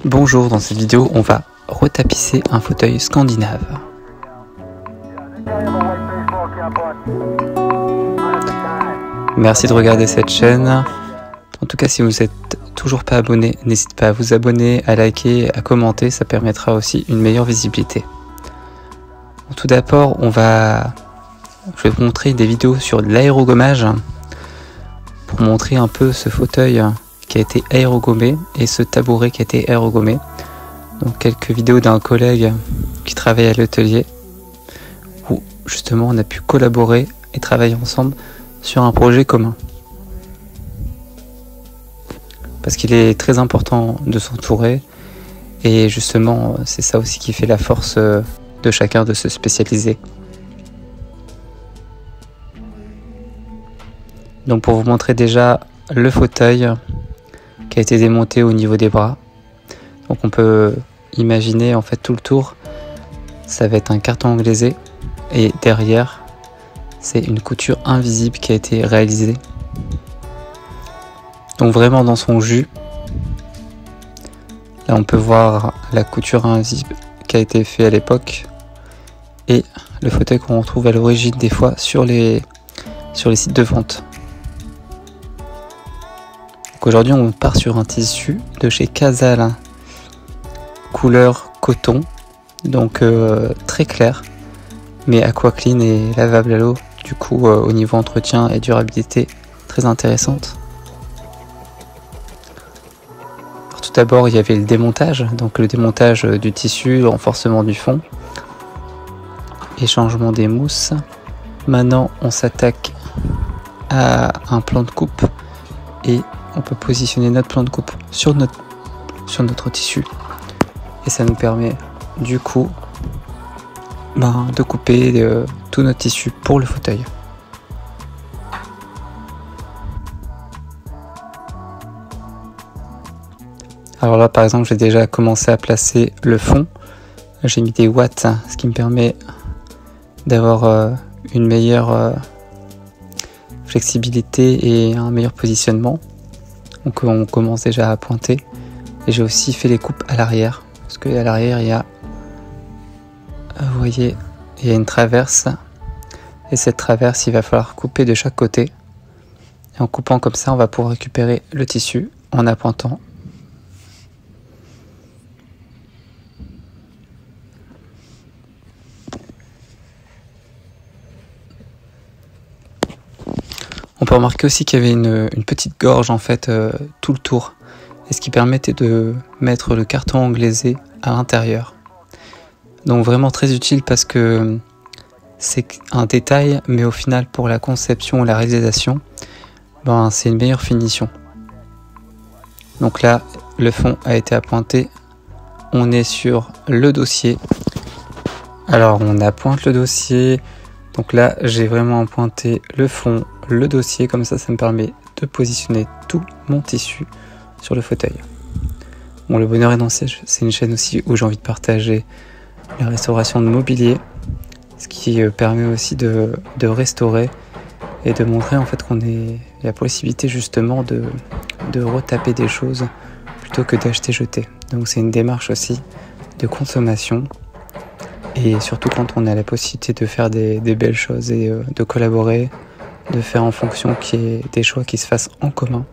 Bonjour, dans cette vidéo on va retapisser un fauteuil scandinave. Merci de regarder cette chaîne. En tout cas, si vous n'êtes toujours pas abonné, n'hésitez pas à vous abonner, à liker, à commenter, ça permettra aussi une meilleure visibilité. Tout d'abord, je vais vous montrer des vidéos sur l'aérogommage pour montrer un peu ce fauteuil qui a été aérogommé et ce tabouret qui a été aérogommé. Donc quelques vidéos d'un collègue qui travaille à l'atelier où justement on a pu collaborer et travailler ensemble sur un projet commun. Parce qu'il est très important de s'entourer et justement c'est ça aussi qui fait la force de chacun de se spécialiser. Donc pour vous montrer déjà le fauteuil qui a été démonté au niveau des bras. Donc on peut imaginer en fait tout le tour, ça va être un carton anglaisé et derrière c'est une couture invisible qui a été réalisée. Donc vraiment dans son jus. Là on peut voir la couture invisible qui a été faite à l'époque et le fauteuil qu'on retrouve à l'origine des fois sur les sites de vente. Aujourd'hui on part sur un tissu de chez Casal, couleur coton, donc très clair, mais aqua clean et lavable à l'eau, du coup au niveau entretien et durabilité très intéressante. Alors, tout d'abord il y avait le démontage, donc le démontage du tissu, le renforcement du fond et changement des mousses. Maintenant on s'attaque à un plan de coupe et on peut positionner notre plan de coupe sur notre tissu et ça nous permet du coup de couper tout notre tissu pour le fauteuil. Alors là par exemple j'ai déjà commencé à placer le fond, j'ai mis des watts, ce qui me permet d'avoir une meilleure flexibilité et un meilleur positionnement. Donc on commence déjà à pointer et j'ai aussi fait les coupes à l'arrière parce que à l'arrière il y a, vous voyez, il y a une traverse et cette traverse il va falloir couper de chaque côté et en coupant comme ça on va pouvoir récupérer le tissu en appointant. On peut remarquer aussi qu'il y avait une petite gorge en fait tout le tour, et ce qui permettait de mettre le carton anglaisé à l'intérieur. Donc vraiment très utile parce que c'est un détail, mais au final pour la conception et la réalisation, c'est une meilleure finition. Donc là le fond a été appointé, on est sur le dossier. Alors on appointe le dossier, donc là j'ai vraiment appointé le fond, le dossier, comme ça me permet de positionner tout mon tissu sur le fauteuil. Bon, le bonheur est dans c'est une chaîne aussi où j'ai envie de partager la restauration de mobilier, ce qui permet aussi de restaurer et de montrer en fait qu'on ait la possibilité justement de retaper des choses plutôt que d'acheter jeter. Donc c'est une démarche aussi de consommation et surtout quand on a la possibilité de faire des belles choses et de collaborer, de faire en fonction qu'il y ait des choix qui se fassent en commun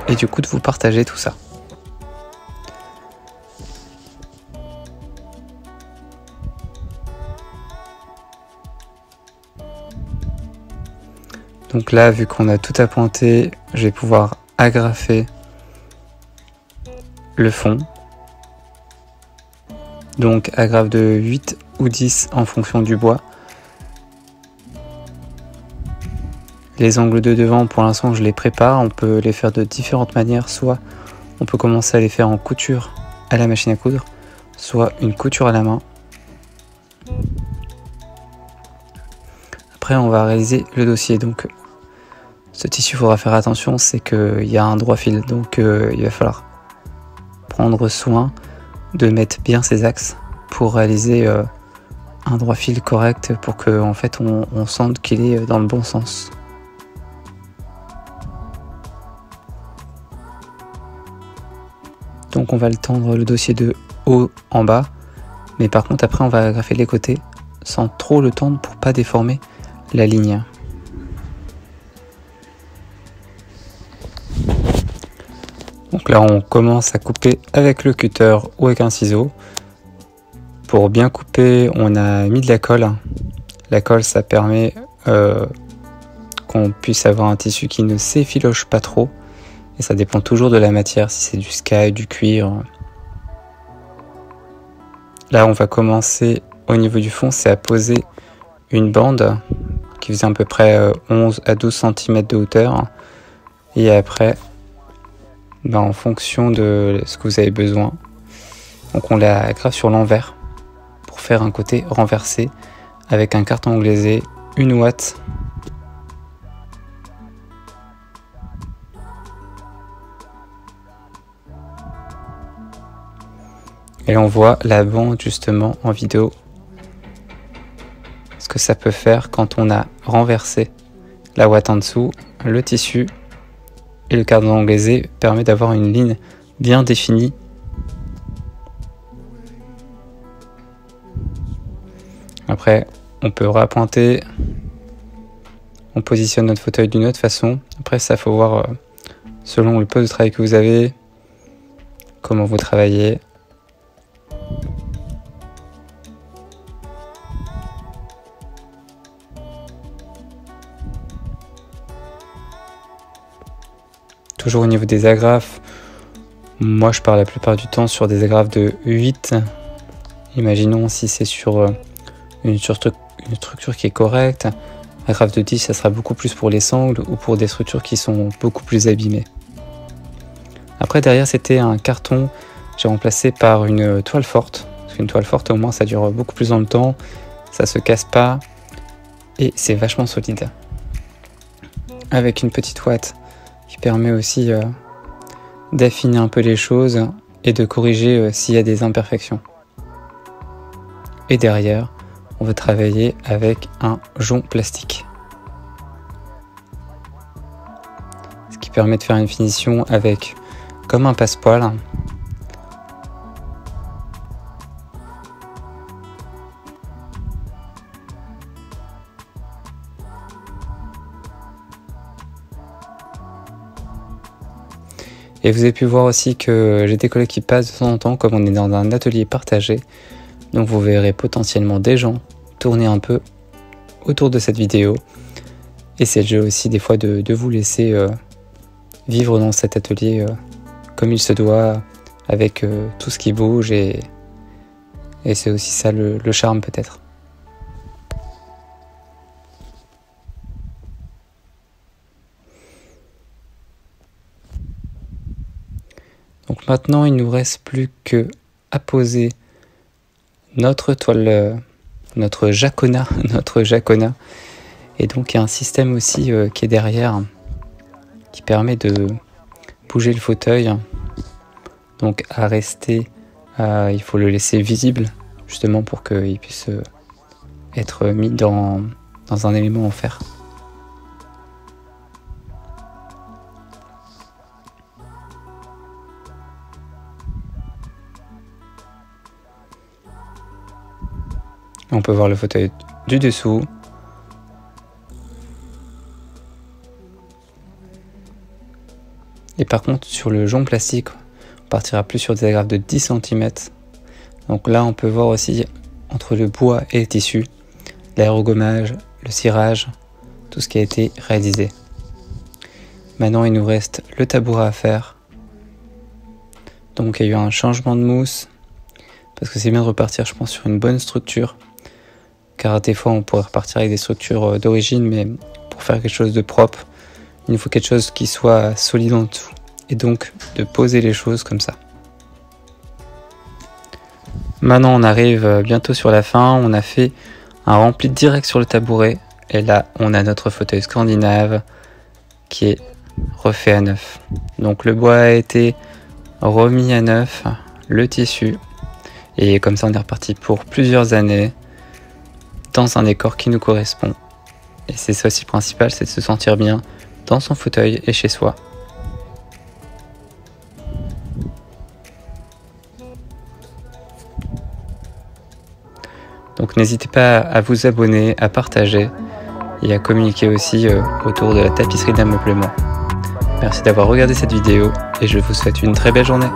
et du coup de vous partager tout ça. Donc là vu qu'on a tout appointé, je vais pouvoir agrafer le fond, donc agrafe de 8 ou 10 en fonction du bois. Les angles de devant, pour l'instant je les prépare, on peut les faire de différentes manières, soit on peut commencer à les faire en couture à la machine à coudre, soit une couture à la main. Après on va réaliser le dossier, donc ce tissu il faudra faire attention, c'est qu'il y a un droit fil, donc il va falloir prendre soin de mettre bien ses axes pour réaliser un droit fil correct pour que en fait on sente qu'il est dans le bon sens. Donc on va le tendre le dossier de haut en bas, mais par contre après on va agrafer les côtés sans trop le tendre pour pas déformer la ligne. Donc là on commence à couper avec le cutter ou avec un ciseau. Pour bien couper, on a mis de la colle. La colle, ça permet qu'on puisse avoir un tissu qui ne s'effiloche pas trop. Et ça dépend toujours de la matière, si c'est du sky, du cuir. Là, on va commencer au niveau du fond, c'est à poser une bande qui faisait à peu près 11 à 12 cm de hauteur. Et après, en fonction de ce que vous avez besoin, donc on la grave sur l'envers pour faire un côté renversé avec un carton glaisé, une ouate. Et on voit la bande justement en vidéo, ce que ça peut faire quand on a renversé la ouate en dessous, le tissu et le carton glaisé permet d'avoir une ligne bien définie. Après, on peut repointer, on positionne notre fauteuil d'une autre façon. Après, ça faut voir selon le poste de travail que vous avez, comment vous travaillez. Toujours au niveau des agrafes, moi je pars la plupart du temps sur des agrafes de 8. Imaginons si c'est sur une structure qui est correcte. Agrafe de 10, ça sera beaucoup plus pour les sangles ou pour des structures qui sont beaucoup plus abîmées. Après derrière c'était un carton, j'ai remplacé par une toile forte. Parce qu'une toile forte au moins ça dure beaucoup plus dans le temps, ça se casse pas et c'est vachement solide. Avec une petite ouate qui permet aussi d'affiner un peu les choses et de corriger s'il y a des imperfections. Et derrière, on va travailler avec un jonc plastique. Ce qui permet de faire une finition avec comme un passepoil. Et vous avez pu voir aussi que j'ai des collègues qui passent de temps en temps, comme on est dans un atelier partagé. Donc vous verrez potentiellement des gens tourner un peu autour de cette vidéo. Et c'est le jeu aussi des fois de vous laisser vivre dans cet atelier comme il se doit, avec tout ce qui bouge. Et c'est aussi ça le charme peut-être. Donc maintenant, il ne nous reste plus que à poser notre toile, notre jacona. Et donc il y a un système aussi qui est derrière, qui permet de bouger le fauteuil. Donc à rester, il faut le laisser visible, justement pour qu'il puisse être mis dans un élément en fer. On peut voir le fauteuil du dessous. Et par contre, sur le jonc plastique, on partira plus sur des agrafes de 10 cm. Donc là, on peut voir aussi entre le bois et le tissu, l'aérogommage, le cirage, tout ce qui a été réalisé. Maintenant, il nous reste le tabouret à faire. Donc il y a eu un changement de mousse, parce que c'est bien de repartir, je pense, sur une bonne structure. Car des fois on pourrait repartir avec des structures d'origine, mais pour faire quelque chose de propre, il nous faut quelque chose qui soit solide en dessous. Et donc de poser les choses comme ça. Maintenant on arrive bientôt sur la fin, on a fait un rempli direct sur le tabouret. Et là on a notre fauteuil scandinave qui est refait à neuf. Donc le bois a été remis à neuf, le tissu. Et comme ça on est reparti pour plusieurs années dans un décor qui nous correspond. Et c'est ça aussi le principal, c'est de se sentir bien dans son fauteuil et chez soi. Donc n'hésitez pas à vous abonner, à partager et à communiquer aussi autour de la tapisserie d'ameublement. Merci d'avoir regardé cette vidéo et je vous souhaite une très belle journée.